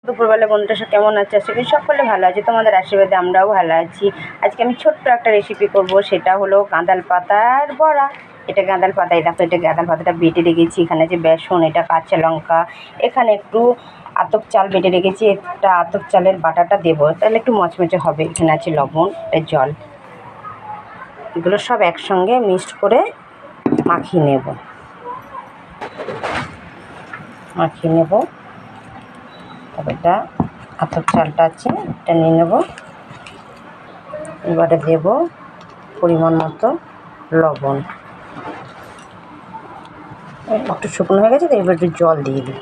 দুপুরবেলা বন্ধুরা সব কেমন আছে? আশা করি সকলে ভালো আছে, তোমাদের আশীর্বাদে আমরাও ভালো আছি। আজকে আমি ছোট্ট একটা রেসিপি করব, সেটা হলো গাঁদাল পাতার বড়া। এটা গাঁদাল পাতা, দেখো এটা গাঁদাল পাতাটা বেটে রেখেছি। এখানে যে বেসন, এটা কাঁচা লঙ্কা, এখানে একটু আতপ চাল বেটে রেখেছি। একটা আতপ চালের বাটাটা দেবো, তাহলে একটু মচমচে হবে। এখানে আছে লবণ, জল, এগুলো সব একসঙ্গে মিক্সড করে মাখিয়ে নেব। তবে এটা আতপ চালটা আছে, এটা নিয়ে নেব। এবারে দেব পরিমাণ মতো লবণ। একটু শুকনো হয়ে গেছে তো, এবার একটু জল দিয়ে দিই।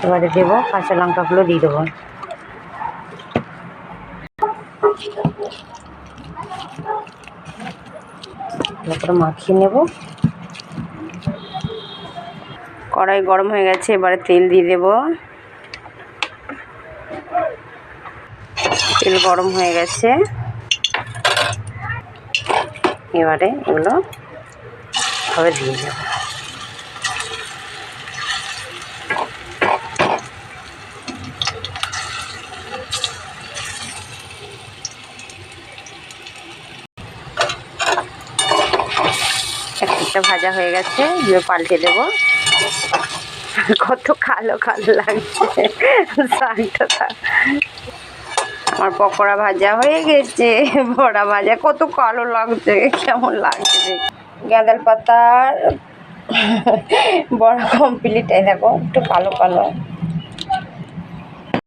এবারে দেবো কাঁচা লঙ্কাগুলো দিয়ে দেবো। তারপরে মাখিয়ে নেব। কড়াই গরম হয়ে গেছে, এবারে তেল দিয়ে দেব। তেল গরম হয়ে গেছে, এবারে এগুলো সবে দিয়ে দেব। একটা ভাজা হয়ে গেছে, এবার পাল্টে দেবো। কত কালো কালো লাগছে শাকটা। আমার পকোড়া ভাজা হয়ে গেছে, বড়া ভাজা কত কালো লাগছে, কেমন লাগছে। গাঁদাল পাতার বড়া কমপ্লিট। এই দেখো একটু কালো কালো,